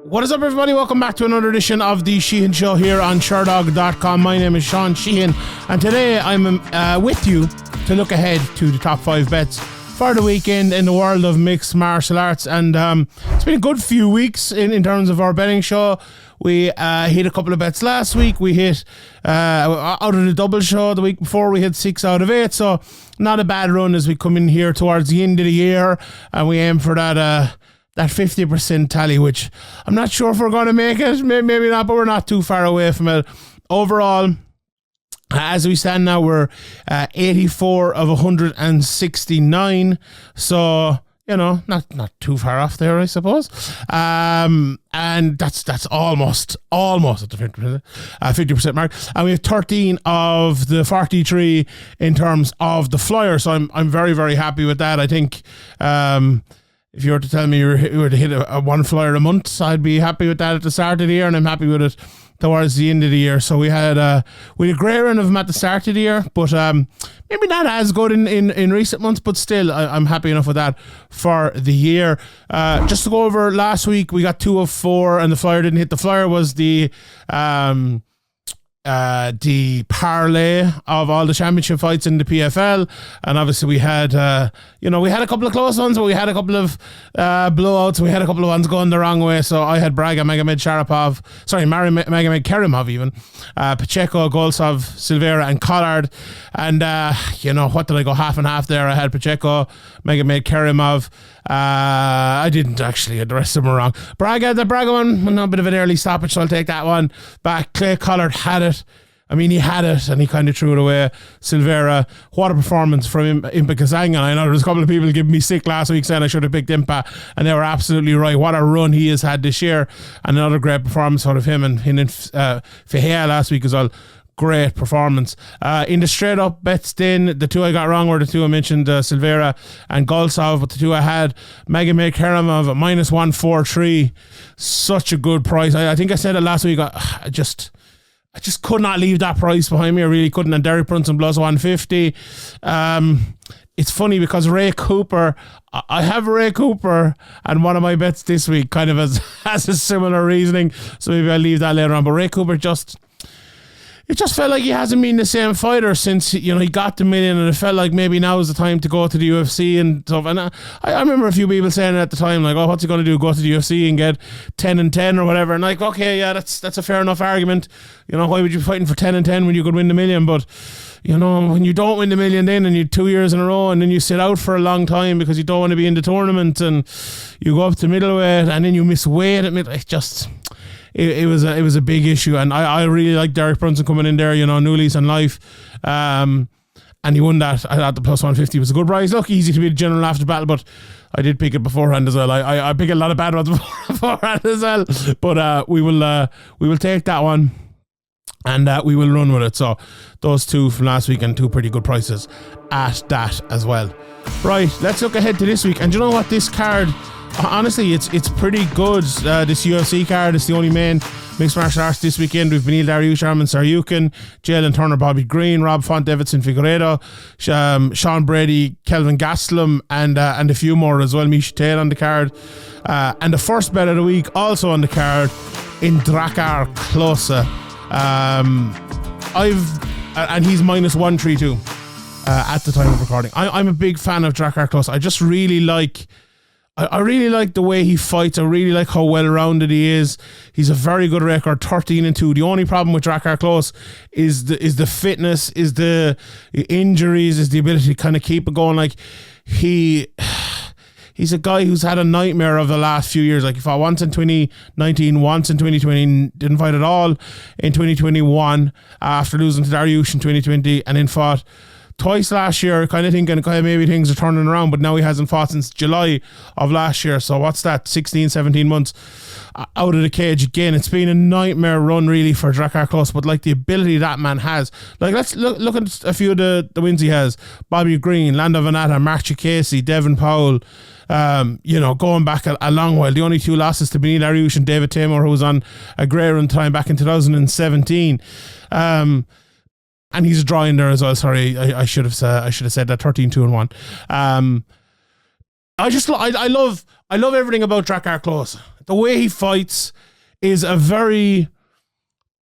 What is up, everybody? Welcome back to another edition of the Sheehan Show here on Sherdog.com. My name is Sean Sheehan, and today I'm with you to look ahead to the top 5 bets for the weekend in the world of mixed martial arts. And it's been a good few weeks in terms of our betting show. We hit a couple of bets last week. We hit, out of the double show the week before, we hit 6 out of 8. So not a bad run as we come in here towards the end of the year, and we aim for that 50% tally, which I'm not sure if we're going to make it. Maybe not, but we're not too far away from it. Overall, as we stand now, we're 84 of 169. So, you know, not too far off there, I suppose. And that's almost at the 50% mark. And we have 13 of the 43 in terms of the flyer. So I'm very, very happy with that. I think if you were to tell me you were to hit a one flyer a month, I'd be happy with that at the start of the year, and I'm happy with it towards the end of the year. So we had a great run of them at the start of the year, but maybe not as good in recent months, but still I'm happy enough with that for the year. Just to go over last week, we got 2 of 4 and the flyer didn't hit. The flyer was the parlay of all the championship fights in the PFL, and obviously we had a couple of close ones, but we had a couple of blowouts. We had a couple of ones going the wrong way. So I had Braga, Magomed Kerimov, even Pacheco, Golsov, Silveira, and Collard. And what did I go half and half there? I had Pacheco, Magomed Kerimov. I didn't actually. The rest of them were wrong. The Braga one, a bit of an early stoppage, so I'll take that one back. Clay Collard had it. I mean, he had it and he kind of threw it away. Silveira, what a performance from Impa Kazangan. I know there was a couple of people giving me sick last week saying I should have picked Impa, and they were absolutely right. What a run he has had this year, and another great performance out of him and Figueiredo last week as well. Great performance. In the straight up bets then, the 2 I got wrong were the 2 I mentioned, Silveira and Golsov, but the 2 I had, Magomed Kerimov at minus 143. Such a good price. I think I said it last week. I just could not leave that price behind me. I really couldn't. And Derek Brunson plus 150. It's funny because Ray Cooper, I have Ray Cooper and one of my bets this week kind of has a similar reasoning, so maybe I'll leave that later on. But Ray Cooper it just felt like he hasn't been the same fighter since, he got the million, and it felt like maybe now is the time to go to the UFC and stuff. And I remember a few people saying at the time, like, oh, what's he going to do? Go to the UFC and get 10-10 or whatever. And like, okay, yeah, that's a fair enough argument. Why would you be fighting for 10-10 when you could win the million? But, when you don't win the million then, and you 2 years in a row, and then you sit out for a long time because you don't want to be in the tournament, and you go up to middleweight and then you miss weight at middleweight, it was a big issue, and I really like Derek Brunson coming in there, new lease on life, and he won that at the plus 150. It was a good price. Look, easy to be the general after battle, but I did pick it beforehand as well. I pick a lot of bad ones beforehand as well, but we will take that one, and we will run with it. So those 2 from last week and 2 pretty good prices at that as well. Right, let's look ahead to this week, and you know what, this card, honestly, it's pretty good. This UFC card is the only main mixed martial arts this weekend. We've Beneil, Dariush, Arman, Tsarukyan, Jalin, Turner, Bobby Green, Rob Font, Deiveson, Figueiredo, Sean Brady, Kelvin, Gastelum, and a few more as well. Misha Tate on the card. And the first bet of the week also on the card in Drakkar, Klose. And he's minus 132 at the time of recording. I'm a big fan of Drakkar Klose. I just really like the way he fights. I really like how well-rounded he is. He's a very good record, 13-2. The only problem with Drakkar Klose is the fitness, is the injuries, is the ability to kind of keep it going. Like, he's a guy who's had a nightmare of the last few years. Like, he fought once in 2019, once in 2020, didn't fight at all in 2021 after losing to Dariush in 2020, and then fought twice last year, kind of thinking maybe things are turning around, but now he hasn't fought since July of last year. So what's that, 16, 17 months out of the cage again. It's been a nightmare run really for Drakkar Klose, but like the ability that man has, like let's look at a few of the wins he has. Bobby Green, Lando Venata, Mark Chikasi, Devin Powell, going back a long while. The only 2 losses to Beneil Dariush and David Tamor, who was on a great run time back in 2017. And he's a draw in there as well. Sorry, I should have said that 13-2-1. I love everything about Drakkar Klose. The way he fights is a very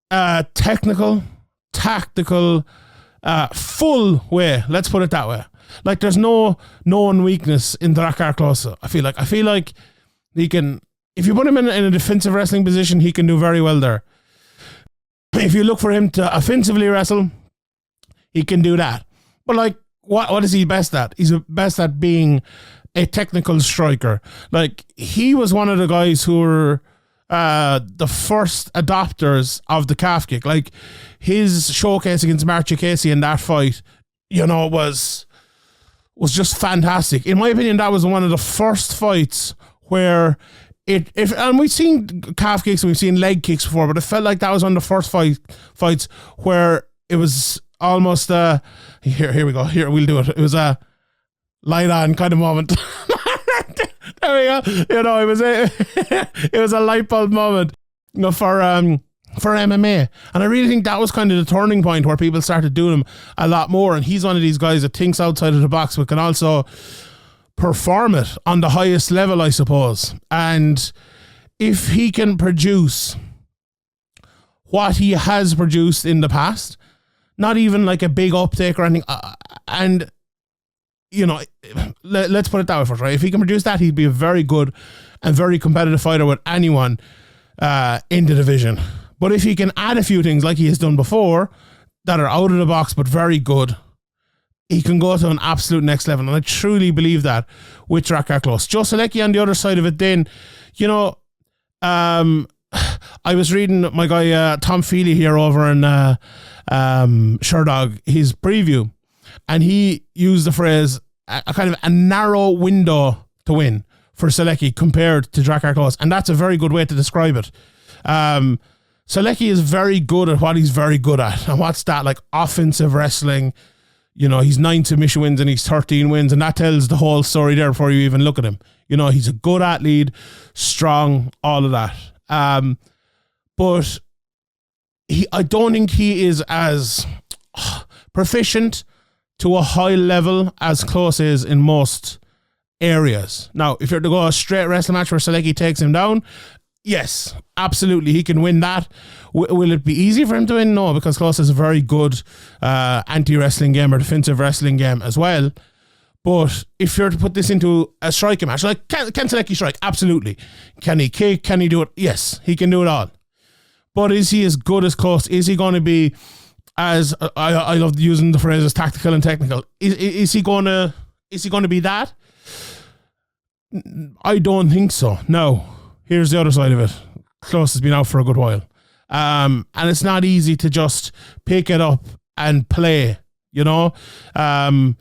technical, tactical, full way. Let's put it that way. Like, there's no known weakness in Drakkar Klose. I feel like he can, if you put him in a defensive wrestling position, he can do very well there. If you look for him to offensively wrestle, he can do that. But like, what is he best at? He's best at being a technical striker. Like, he was one of the guys who were the first adopters of the calf kick. Like, his showcase against Marcia Casey in that fight, was just fantastic. In my opinion, that was one of the first fights where and we've seen calf kicks and we've seen leg kicks before, but it felt like that was one of the first fights where it was almost here we go. Here, we'll do it. It was a light on kind of moment. There we go. It was a light bulb moment, for MMA. And I really think that was kind of the turning point where people started doing him a lot more. And he's one of these guys that thinks outside of the box, but can also perform it on the highest level, I suppose. And if he can produce what he has produced in the past, not even like a big uptake or anything, and let's put it that way first, right? If he can produce that, he'd be a very good and very competitive fighter with anyone in the division. But if he can add a few things like he has done before that are out of the box but very good, he can go to an absolute next level. And I truly believe that with Drakkar Klose. Joe Solecki on the other side of it then, I was reading my guy Tom Feely here over in Sherdog, his preview, and he used the phrase a kind of a narrow window to win for Solecki compared to Drakkar Klose, and that's a very good way to describe it. Solecki is very good at what he's very good at, and what's that? Like offensive wrestling. He's 9 submission wins and he's 13 wins, and that tells the whole story there before you even look at him. He's a good athlete, strong, all of that. But I don't think he is as proficient to a high level as Klose is in most areas. Now, if you're to go a straight wrestling match where Solecki takes him down, yes, absolutely, he can win that. Will it be easy for him to win? No, because Klose has a very good anti-wrestling game or defensive wrestling game as well. But if you're to put this into a striking match, like, can Solecki strike? Absolutely. Can he kick? Can he do it? Yes, he can do it all. But is he as good as Klose? Is he going to be as, I love using the phrases tactical and technical. Is he going to be that? I don't think so. No. Here's the other side of it. Klose has been out for a good while. And it's not easy to just pick it up and play, Solecki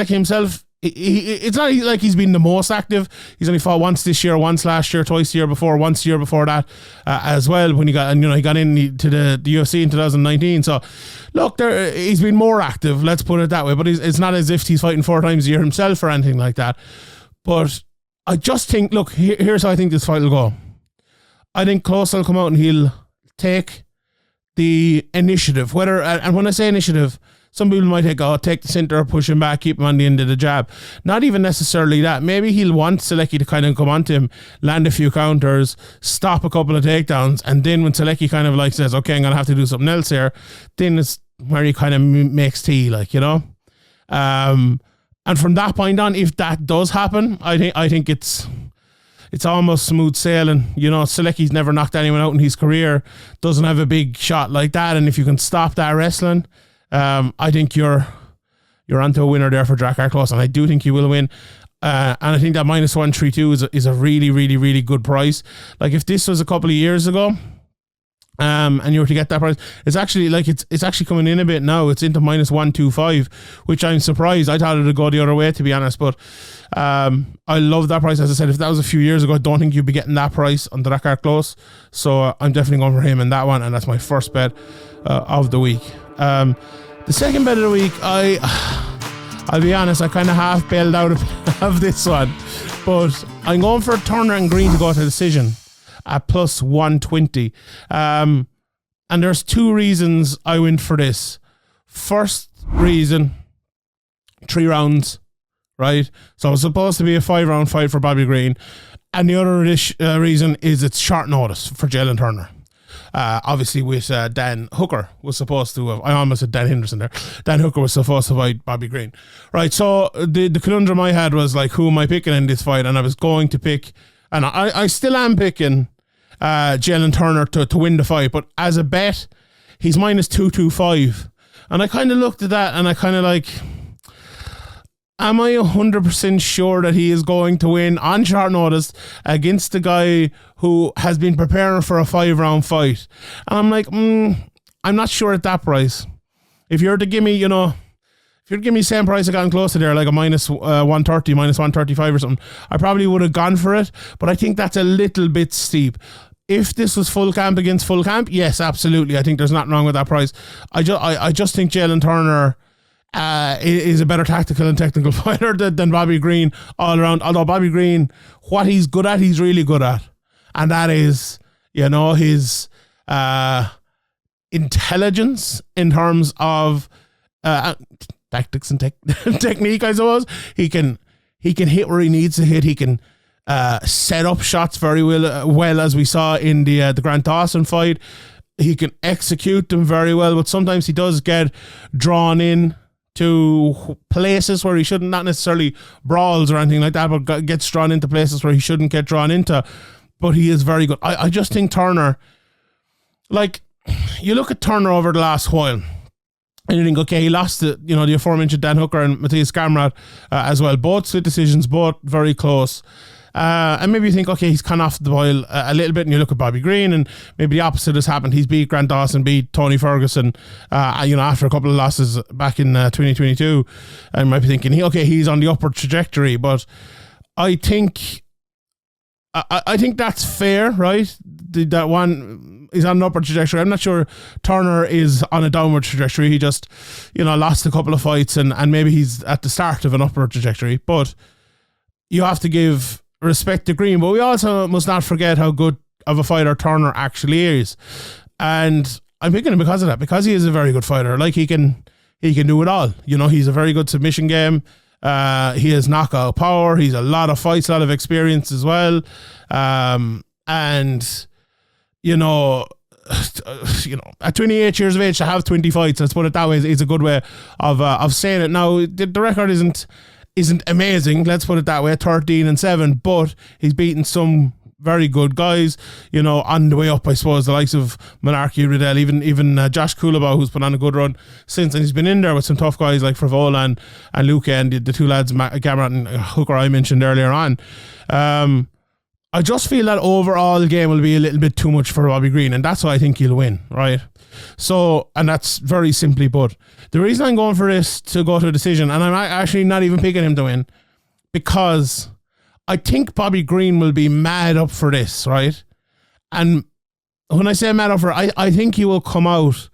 himself, it's not like he's been the most active. He's only fought once this year, once last year, twice the year before, once the year before that as well, when he got into the UFC in 2019. So look, he's been more active, let's put it that way, but it's not as if he's fighting 4 times a year himself or anything like that. But I just think, look, here's how I think this fight will go. I think Klose will come out and he'll take the initiative. And when I say initiative, some people might take the center, push him back, keep him on the end of the jab. Not even necessarily that. Maybe he'll want Solecki to kind of come onto him, land a few counters, stop a couple of takedowns, and then when Solecki kind of like says, okay, I'm going to have to do something else here, then it's where he kind of makes tea, and from that point on, if that does happen, I think it's almost smooth sailing. Solecki's never knocked anyone out in his career, doesn't have a big shot like that, and if you can stop that wrestling, I think you're onto a winner there for Drakkar Klose, and I do think he will win. And I think that -132 is a really, really, really good price. Like, if this was a couple of years ago, and you were to get that price, it's actually coming in a bit now. It's into -125, which I'm surprised. I thought it would go the other way, to be honest. But I love that price. As I said, if that was a few years ago, I don't think you'd be getting that price on Drakkar Klose. So I'm definitely going for him in that one, and that's my first bet of the week. The second bet of the week, I'll be honest, I kind of half bailed out of this one, but I'm going for Turner and Green to go to decision at +120. And there's 2 reasons I went for this. First reason, 3 rounds, right? So it was supposed to be a 5-round fight for Bobby Green. And the other reason is it's short notice for Jalin Turner. Obviously, with Dan Hooker was supposed to have, I almost said Dan Henderson there. Dan Hooker was supposed to fight Bobby Green. Right, so the conundrum I had was like, who am I picking in this fight? And I was going to pick, and I still am picking Jalin Turner to win the fight, but as a bet, he's minus 225. And I kind of looked at that and I kind of like, am I 100% sure that he is going to win on short notice against the guy who has been preparing for a 5-round fight? And I'm like, I'm not sure at that price. If you're to give me, the same price I got Klose there, like a minus 130, minus 135 or something, I probably would have gone for it. But I think that's a little bit steep. If this was full camp against full camp, yes, absolutely. I think there's nothing wrong with that price. I just think Jalin Turner is a better tactical and technical fighter than Bobby Green all around. Although Bobby Green, what he's good at, he's really good at. And that is, his intelligence in terms of tactics and technique, I suppose. He can hit where he needs to hit. He can set up shots very well, as we saw in the Grant Dawson fight. He can execute them very well, but sometimes he does get drawn in to places where he shouldn't, not necessarily brawls or anything like that, but gets drawn into places where he shouldn't get drawn into. But he is very good. I just think Turner, like, you look at Turner over the last while, and you think, okay, he lost the aforementioned Dan Hooker and Matthias Gamrot as well. Both split decisions, both very close. And maybe you think, okay, he's kind of off the boil a little bit, and you look at Bobby Green, and maybe the opposite has happened. He's beat Grant Dawson, beat Tony Ferguson, after a couple of losses back in 2022. And you might be thinking, okay, he's on the upward trajectory. But I think that's fair, right? That one is on an upward trajectory. I'm not sure Turner is on a downward trajectory. He just, lost a couple of fights, and maybe he's at the start of an upward trajectory. But you have to give respect to Green, but we also must not forget how good of a fighter Turner actually is. And I'm picking him because of that, because he is a very good fighter. Like, he can do it all. He's a very good submission game. He has knockout power. He's a lot of fights, a lot of experience as well. And at 28 years of age to have 20 fights, let's put it that way, is a good way of saying it. Now, the record isn't amazing, let's put it that way, 13-7, but he's beaten some very good guys, on the way up, I suppose, the likes of Monarchy, Riddell, even Josh Kulabau, who's put on a good run since, and he's been in there with some tough guys like Frivola and Luca, and the two lads, Gamrot and Hooker, I mentioned earlier on. I just feel that overall game will be a little bit too much for Bobby Green, and that's why I think he'll win, right? So, and that's very simply put. The reason I'm going for this to go to a decision, and I'm actually not even picking him to win, because I think Bobby Green will be mad up for this, right? And when I say mad up for it, I think he will come out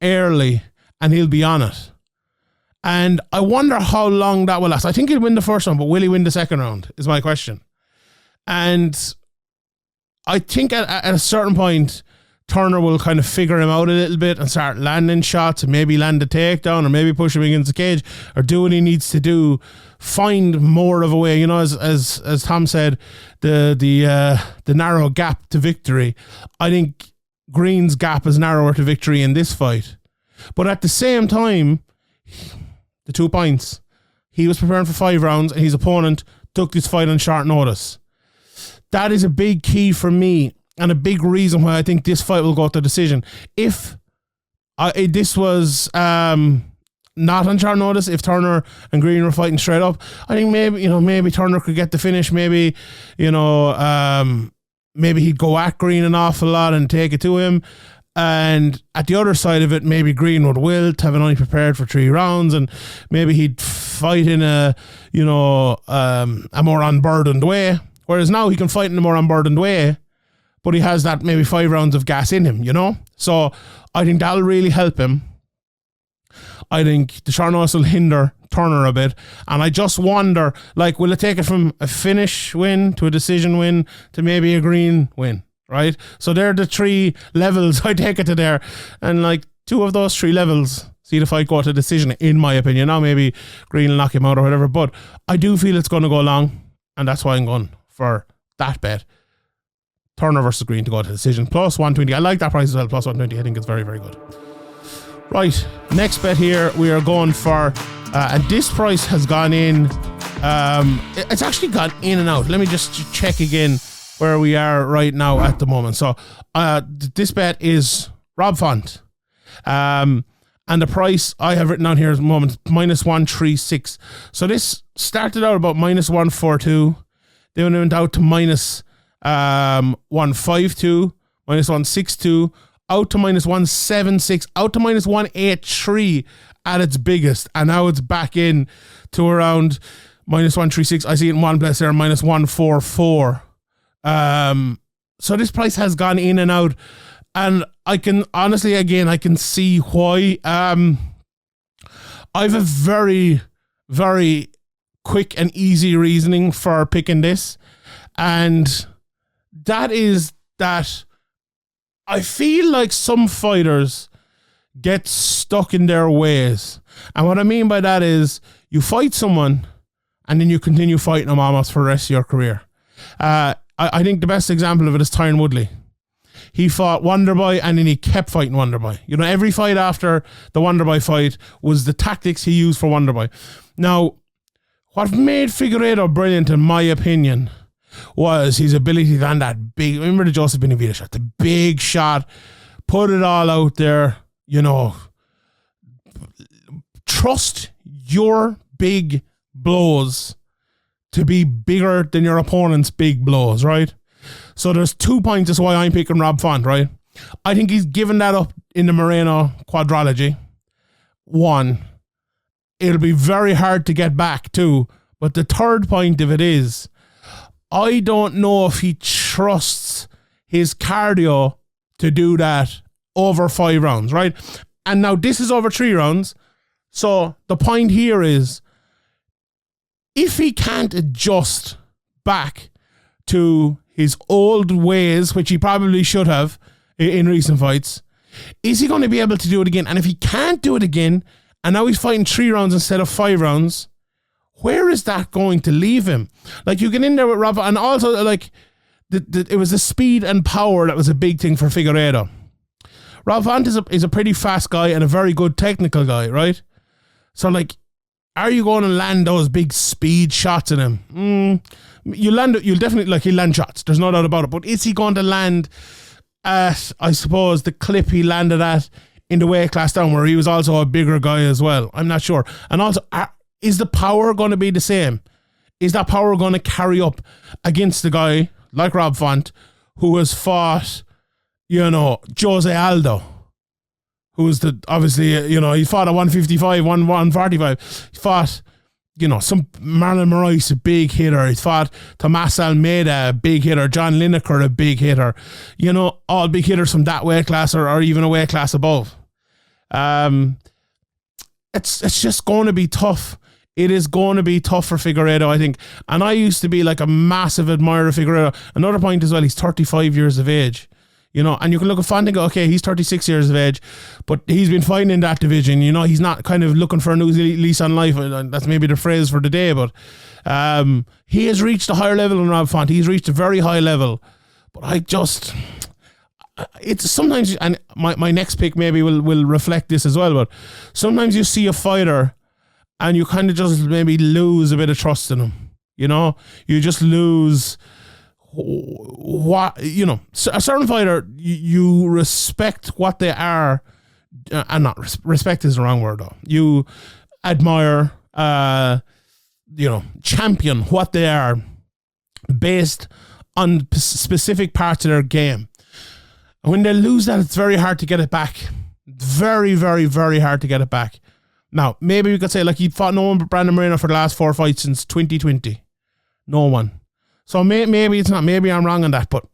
early and he'll be on it. And I wonder how long that will last. I think he'll win the first round, but will he win the second round is my question. And I think at a certain point, Turner will kind of figure him out a little bit and start landing shots and maybe land a takedown or maybe push him against the cage or do what he needs to do. Find more of a way, as Tom said, the narrow gap to victory. I think Green's gap is narrower to victory in this fight. But at the same time, the 2 points, he was preparing for 5 rounds and his opponent took this fight on short notice. That is a big key for me and a big reason why I think this fight will go to decision. If this was not on short notice, if Turner and Green were fighting straight up, I think maybe Turner could get the finish. Maybe he'd go at Green an awful lot and take it to him. And at the other side of it, maybe Green would wilt, having only prepared for 3 rounds, and maybe he'd fight in a more unburdened way. Whereas now he can fight in a more unburdened way, but he has that maybe 5 rounds of gas in him, So I think that'll really help him. I think the short notice will hinder Turner a bit. And I just wonder, will it take it from a finish win to a decision win to maybe a Green win, right? So they're the 3 levels I take it to there. And 2 of those 3 levels see the fight go to decision, in my opinion. Now maybe Green will knock him out or whatever, but I do feel it's going to go long, and that's why I'm going for that bet. Turner versus Green to go to decision. Plus 120. I like that price as well. Plus 120. I think it's very, very good. Right. Next bet here, we are going for, and this price has gone in. It's actually gone in and out. Let me just check again where we are right now at the moment. So this bet is Rob Font. And the price I have written down here at the moment, minus 136. So this started out about minus 142. Then it went out to minus 152, minus 162, out to minus 176, out to minus 183 at its biggest. And now it's back in to around minus 136. I see it in one place there, minus 144. So this price has gone in and out. And I can honestly, again, I can see why. I have a very, very quick and easy reasoning for picking this. And that is that I feel like some fighters get stuck in their ways. And what I mean by that is you fight someone and then you continue fighting them almost for the rest of your career. I think the best example of it is Tyron Woodley. He fought Wonderboy and then he kept fighting Wonderboy. You know, every fight after the Wonderboy fight was the tactics he used for Wonderboy. Now, what made Figueiredo brilliant, in my opinion, was his ability to land that big, remember the Joseph Beneil shot, the big shot, put it all out there, you know. Trust your big blows to be bigger than your opponent's big blows, right? So there's 2 points as why I'm picking Rob Font, right? I think he's given that up in the Moreno quadrilogy. 1, it'll be very hard to get back to. But the third point of it is, I don't know if he trusts his cardio to do that over 5 rounds, right? And now this is over 3 rounds. So the point here is, if he can't adjust back to his old ways, which he probably should have in recent fights, is he going to be able to do it again? And if he can't do it again, and now he's fighting 3 rounds instead of 5 rounds, where is that going to leave him? Like, you get in there with Rob, and also, like, it was the speed and power that was a big thing for Figueiredo. Rob Font is a pretty fast guy and a very good technical guy, right? So, like, are you going to land those big speed shots in him? You'll definitely, like, he'll land shots. There's no doubt about it. But is he going to land at, I suppose, the clip he landed at in the weight class down, where he was also a bigger guy as well? I'm not sure. And also, is the power going to be the same? Is that power going to carry up against the guy like Rob Font, who has fought, you know, Jose Aldo, who was obviously, you know, he fought at 155, 145. He fought, you know, some Marlon Moraes, a big hitter. He fought Tomas Almeida, a big hitter. John Lineker, a big hitter. You know, all big hitters from that weight class or even a weight class above. It's just going to be tough. It is going to be tough for Figueiredo, I think. And I used to be like a massive admirer of Figueiredo. Another point as well, he's 35 years of age. You know, and you can look at Font and go, okay, he's 36 years of age, but he's been fighting in that division. You know, he's not kind of looking for a new lease on life. That's maybe the phrase for the day, but he has reached a higher level than Rob Font. He's reached a very high level. But it's sometimes, and my next pick maybe will reflect this as well, but sometimes you see a fighter and you kind of just maybe lose a bit of trust in him. You know, you just lose what, you know, a certain fighter, you respect what they are, and not respect is the wrong word though. You admire, you know, champion what they are based on specific parts of their game. And when they lose that, it's very hard to get it back. Very, very, very hard to get it back. Now, maybe we could say, like, he fought no one but Brandon Moreno for the last 4 fights since 2020. No one. So maybe it's not. Maybe I'm wrong on that, but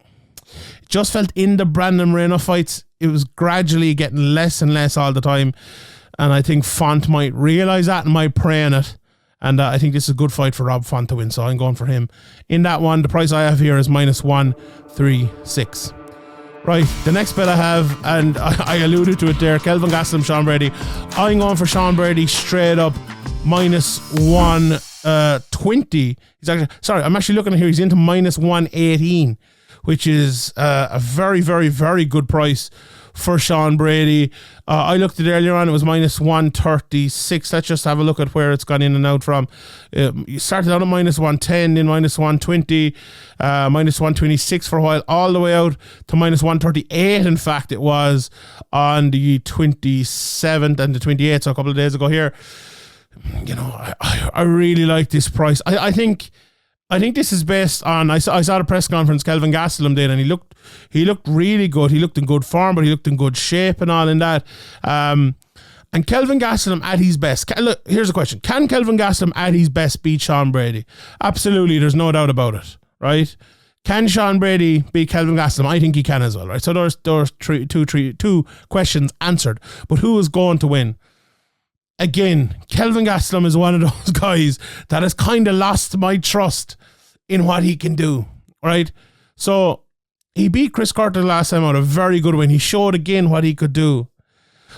it just felt in the Brandon Moreno fights, it was gradually getting less and less all the time. And I think Font might realise that and might prey on it. And I think this is a good fight for Rob Font to win, so I'm going for him. In that one, the price I have here is minus 136. Right, the next bet I have, and I alluded to it there, Kelvin Gastelum, Sean Brady. I'm going for Sean Brady straight up minus 1 20. I'm actually looking at here. He's into minus 118, which is a very, very, very good price for Sean Brady. I looked at it earlier on, it was minus 136. Let's just have a look at where it's gone in and out from. You started out at minus 110, then minus 120, minus 126 for a while, all the way out to minus 138. In fact, it was on the 27th and the 28th, so a couple of days ago here. You know, I really like this price. I think this is based on, I saw the press conference Kelvin Gastelum did, and he looked really good. He looked in good form, but he looked in good shape and all in that. And Kelvin Gastelum at his best. Look, here's a question. Can Kelvin Gastelum at his best beat Sean Brady? Absolutely, there's no doubt about it, right? Can Sean Brady beat Kelvin Gastelum? I think he can as well, right? So there's two questions answered. But who is going to win? Again, Kelvin Gastelum is one of those guys that has kind of lost my trust in what he can do, right? So he beat Chris Curtis last time out, a very good win. He showed again what he could do.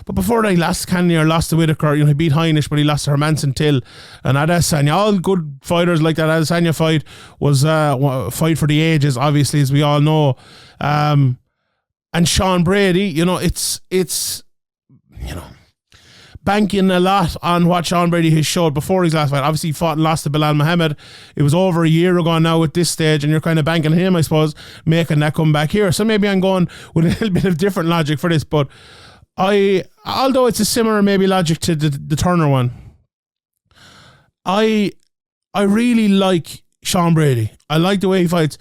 But before that, he lost Cannonier, lost to Whitaker. You know, he beat Heinisch, but he lost to Hermanson Till and Adesanya. All good fighters like that. Adesanya fight was a fight for the ages, obviously, as we all know. And Sean Brady, you know, it's you know, banking a lot on what Sean Brady has showed before his last fight. Obviously, he fought and lost to Belal Muhammad. It was over a year ago now at this stage, and you're kind of banking on him, I suppose, making that comeback here. So maybe I'm going with a little bit of different logic for this, but although it's a similar maybe logic to the Turner one, I really like Sean Brady. I like the way he fights.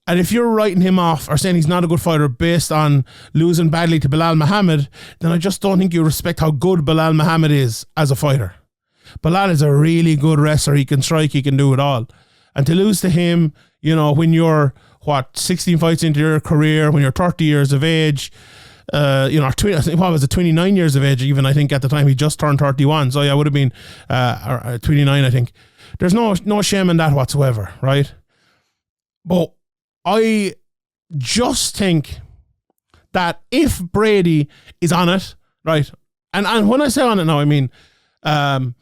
And if you're writing him off or saying he's not a good fighter based on losing badly to Belal Muhammad, then I just don't think you respect how good Belal Muhammad is as a fighter. Belal is a really good wrestler. He can strike, he can do it all. And to lose to him, you know, when you're, 16 fights into your career, when you're 30 years of age, you know, 29 years of age even, I think at the time he just turned 31. So yeah, it would have been 29, I think. There's no shame in that whatsoever, right? But I just think that if Brady is on it, right, and when I say on it now, I mean, I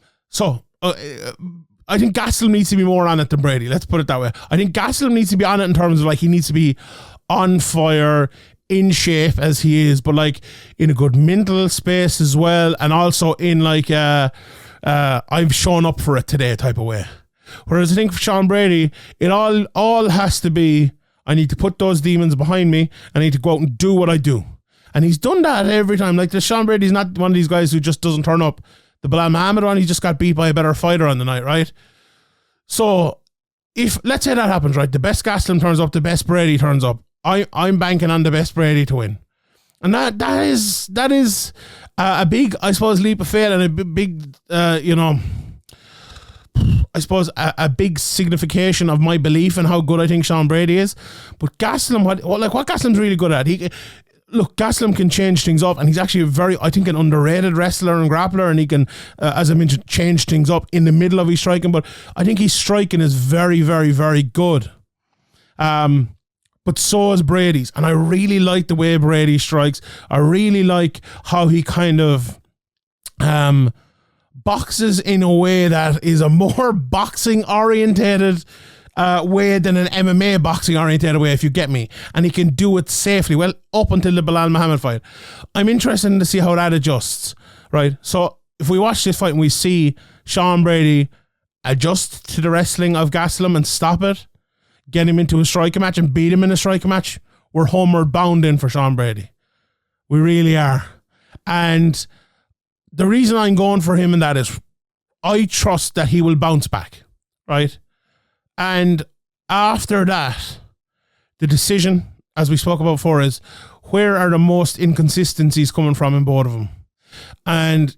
think Gastelum needs to be more on it than Brady. Let's put it that way. I think Gastelum needs to be on it in terms of like he needs to be on fire, in shape as he is, but like in a good mental space as well, and also in like I've shown up for it today type of way. Whereas I think for Sean Brady, it all has to be, I need to put those demons behind me. I need to go out and do what I do. And he's done that every time. Like the Sean Brady's not one of these guys who just doesn't turn up. The Belal Muhammad one, he just got beat by a better fighter on the night, right? So if, let's say that happens, right? The best Gastelum turns up, the best Brady turns up. I'm banking on the best Brady to win. And that is a big, I suppose, leap of faith and a big, you know, I suppose a big signification of my belief in how good I think Sean Brady is. But Gastelum, what Gastelum's really good at, Gastelum can change things up, and he's actually a very, I think, an underrated wrestler and grappler, and he can, as I mentioned, change things up in the middle of his striking, but I think his striking is very, very, very good. But so is Brady's, and I really like the way Brady strikes. I really like how he kind of boxes in a way that is a more boxing orientated way than an MMA boxing orientated way, if you get me. And he can do it safely, well, up until the Belal Muhammad fight. I'm interested to see how that adjusts, right? So if we watch this fight and we see Sean Brady adjust to the wrestling of Gastelum and stop it, get him into a striker match and beat him in a striker match, we're homeward bound in for Sean Brady. We really are. And the reason I'm going for him in that is I trust that he will bounce back, right? And after that, the decision, as we spoke about before, is where are the most inconsistencies coming from in both of them? And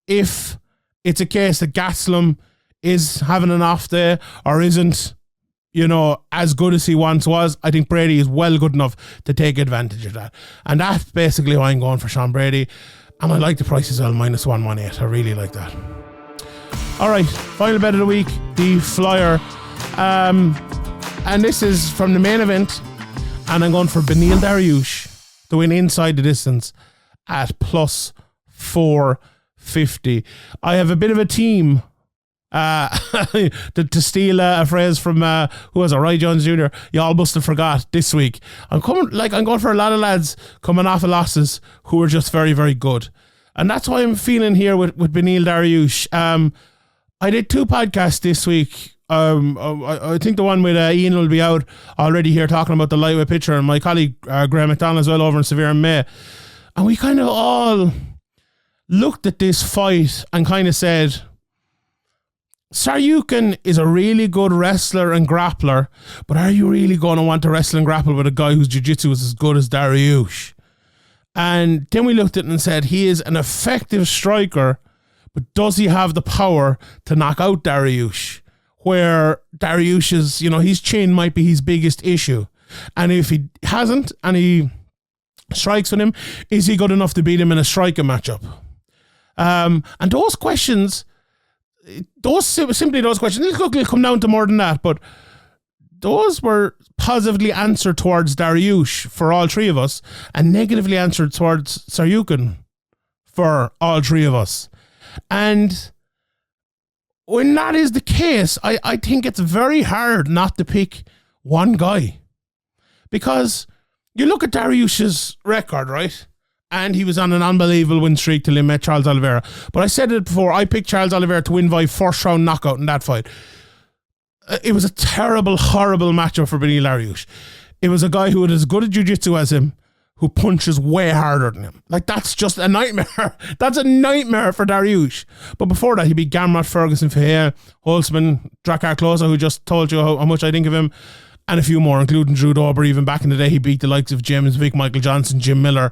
if it's a case that Gastelum is having an off day or isn't, you know, as good as he once was, I think Brady is well good enough to take advantage of that. And that's basically why I'm going for Sean Brady. And I like the price as well, minus 118. I really like that. All right, final bet of the week, the flyer. And this is from the main event. And I'm going for Beneil Dariush to win inside the distance at plus 450. I have a bit of a team To steal a phrase from who was it, Roy Jones Jr., you all must have forgot this week. I'm going for a lot of lads coming off of losses who are just very, very good. And that's why I'm feeling here with Beneil Dariush. I did 2 podcasts this week. I think the one with Ian will be out already here talking about the lightweight pitcher, and my colleague Graham McDonald as well over in Severe and May. And we kind of all looked at this fight and kind of said, Tsarukyan is a really good wrestler and grappler, but are you really going to want to wrestle and grapple with a guy whose jiu-jitsu is as good as Dariush? And then we looked at it and said, he is an effective striker, but does he have the power to knock out Dariush? Where Dariush is, his chin might be his biggest issue. And if he hasn't, and he strikes with him, is he good enough to beat him in a striking matchup? And those questions, those questions, it'll come down to more than that, but those were positively answered towards Dariush for all 3 of us, and negatively answered towards Tsarukyan for all 3 of us. And when that is the case, I think it's very hard not to pick one guy. Because you look at Dariush's record, right? And he was on an unbelievable win streak till he met Charles Oliveira. But I said it before, I picked Charles Oliveira to win by first round knockout in that fight. It was a terrible, horrible matchup for Beneil Dariush. It was a guy who had as good a jiu-jitsu as him, who punches way harder than him. Like, that's just a nightmare. That's a nightmare for Dariush. But before that, he beat Gamrot, Ferguson, Figueiredo, Holtzman, Drakkar, Klose, who just told you how much I think of him, and a few more, including Drew Dober. Even back in the day, he beat the likes of James Vick, Michael Johnson, Jim Miller,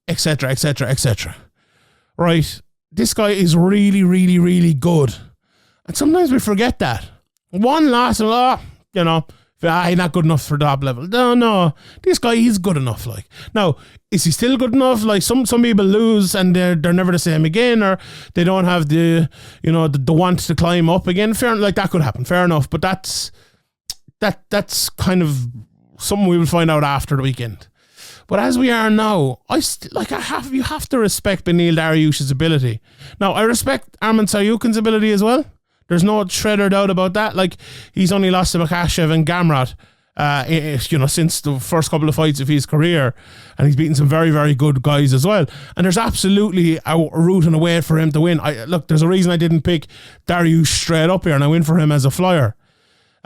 etc., etc., etc. Right? This guy is really, really, really good. And sometimes we forget that. One loss, he's not good enough for top level. No, this guy, he's good enough. Like, now, is he still good enough? Like, some people lose and they're never the same again, or they don't have the want to climb up again. Fair, like, that could happen. Fair enough, but that's kind of something we will find out after the weekend. But as we are now, you have to respect Beneil Dariush's ability. Now, I respect Arman Tsarukyan's ability as well. There's no shred or doubt about that. Like, he's only lost to Makhachev and Gamrot, since the first couple of fights of his career, and he's beaten some very, very good guys as well. And there's absolutely a route and a way for him to win. There's a reason I didn't pick Dariush straight up here, and I went for him as a flyer.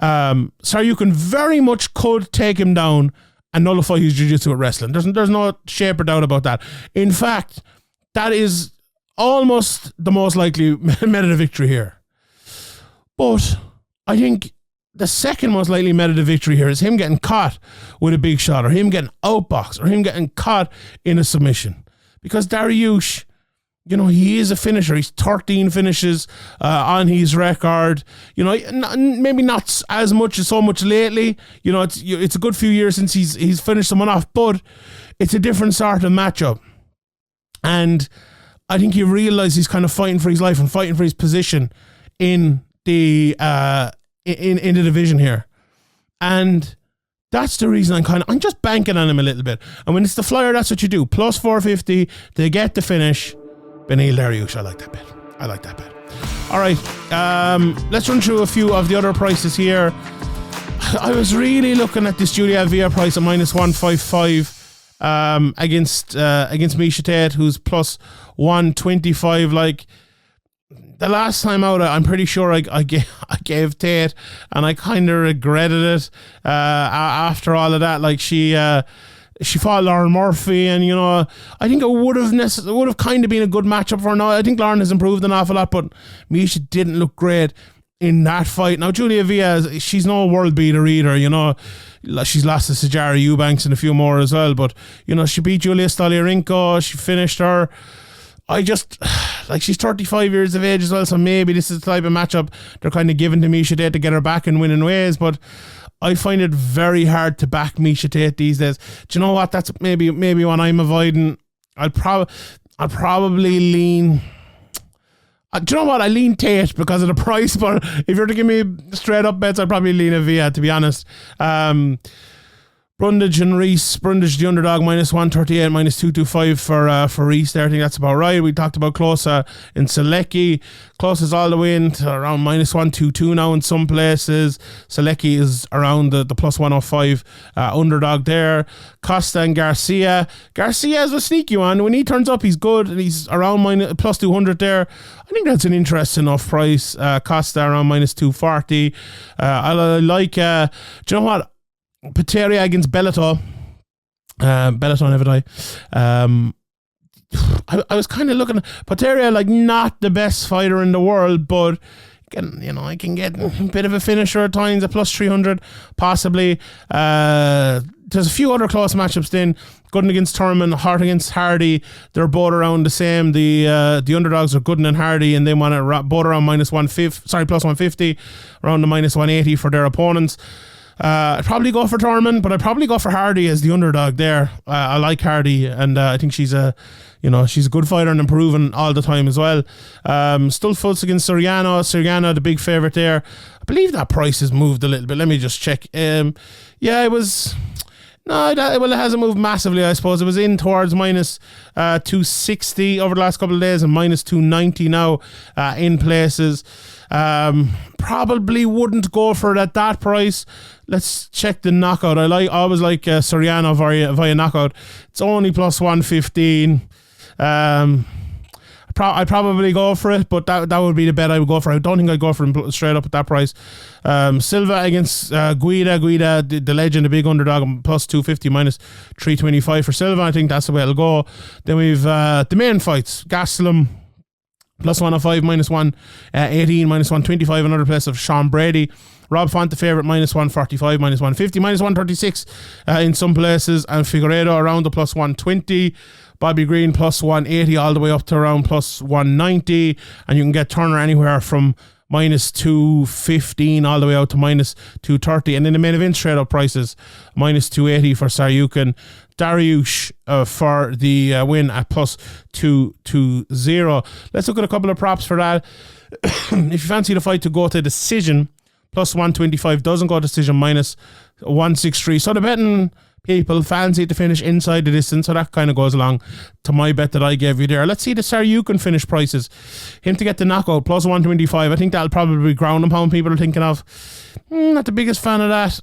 Tsarukyan very much could take him down and nullify his jiu-jitsu with wrestling. There's no shape or doubt about that. In fact, that is almost the most likely method of victory here. But I think the second most likely method of victory here is him getting caught with a big shot, or him getting outboxed, or him getting caught in a submission. Because Dariush, he is a finisher. He's 13 finishes on his record. Maybe not as much as so much lately. It's a good few years since he's finished someone off, but it's a different sort of matchup. And I think he realized he's kind of fighting for his life and fighting for his position in the in the division here. And that's the reason I'm just banking on him a little bit. And when it's the flyer, that's what you do. Plus 450 to get the finish. Beneil Dariush, I like that bet. All right, let's run through a few of the other prices here. I was really looking at this Julia Villa price at minus 155 against Miesha Tate, who's plus 125. Like, the last time out, I'm pretty sure I gave Tate, and I kind of regretted it after all of that. Like, she fought Lauren Murphy, and I think it would have kind of been a good matchup for her. Now, I think Lauren has improved an awful lot, but Miesha didn't look great in that fight. Now, Julia Villa, she's no world beater either. She's lost to Sajara Eubanks and a few more as well, but she beat Julia Stolyarenko. She finished her. She's 35 years of age as well, so maybe this is the type of matchup they're kind of giving to Miesha Tate to get her back in winning ways, but I find it very hard to back Miesha Tate these days. Do you know what? That's maybe what I'm avoiding. I'll probably lean... do you know what? I lean Tate because of the price, but if you're to give me straight up bets, I'd probably lean a Villa, to be honest. But Brundage and Reese. Brundage the underdog -138, -225 for Reese there. I think that's about right. We talked about Klose in Solecki. Klose is all the way into around -122 now in some places. Solecki is around the +105 underdog there. Costa and Garcia. Garcia is a sneaky one. When he turns up, he's good. And he's around +200 there. I think that's an interesting enough price. Costa around -240. I like, do you know what? Pateria against Bellator. Bellator never die. I was kind of looking at Pateria, like not the best fighter in the world, but I can get a bit of a finisher at times, a +300 possibly. There's a few other close matchups then. Gooden against Thurman, Hart against Hardy. They're both around the same. The underdogs are Gooden and Hardy, and they want to both around +150, around the -180 for their opponents. I'd probably go for Thurman, but I'd probably go for Hardy as the underdog there. I like Hardy, and I think she's a good fighter and improving all the time as well. Stolfus against Soriano, the big favourite there. I believe that price has moved a little bit. Let me just check. It was... No, it hasn't moved massively, I suppose. It was in towards -260 over the last couple of days and -290 now in places. Probably wouldn't go for it at that price. Let's check the knockout. I always like Soriano via knockout. It's only +115. I'd probably go for it, but that would be the bet I would go for. I don't think I'd go for him straight up at that price. Silva against Guida, the legend, the big underdog, +250, -325 for Silva. I think that's the way it'll go. Then we've the main fights. Gastelum, +105, -118, -125, another place of Sean Brady. Rob Font, the favourite, -145, -150, -136 in some places. And Figueiredo around the +120. Bobby Green +180 all the way up to around +190. And you can get Turner anywhere from -215 all the way out to -230. And then the main event straight up prices, -280 for Tsarukyan. Dariush for the win at +220. Let's look at a couple of props for that. If you fancy the fight to go to decision, +125, doesn't go to decision, -163. So the betting people fancy to finish inside the distance, so that kind of goes along to my bet that I gave you there. Let's see the Tsarukyan finish prices. Him to get the knockout, +125. I think that'll probably be ground and pound people are thinking of. Not the biggest fan of that.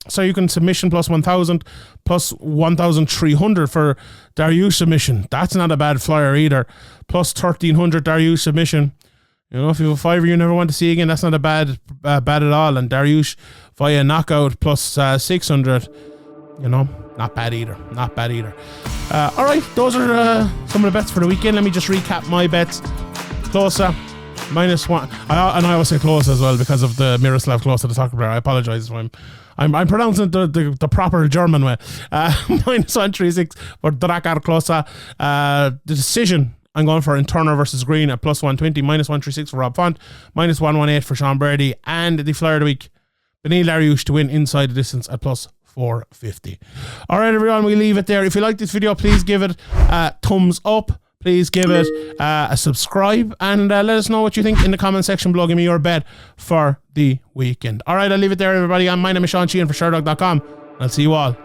Tsarukyan submission +1,000, +1,300 for Dariush submission. That's not a bad flyer either. +1,300 Dariush submission. If you have a fiver you never want to see again, that's not a bad at all. And Dariush via knockout +600. Not bad either. All right, those are some of the bets for the weekend. Let me just recap my bets. Klose, -1. And I always say Klose as well because of the Miroslav Klose, the soccer player. I apologise if I'm pronouncing it the proper German way. -136 for Drakkar Klose. The decision I'm going for in Turner versus Green at +120, -136 for Rob Font, -118 for Sean Brady, and the flyer of the week, Beneil Dariush to win inside the distance at +450. All right, everyone, we leave it there. If you like this video, please give it a thumbs up. Please give it a subscribe, and let us know what you think in the comment section below. Give me your bet for the weekend. All right, I'll leave it there, everybody. My name is Sheehan for Sherdog.com. I'll see you all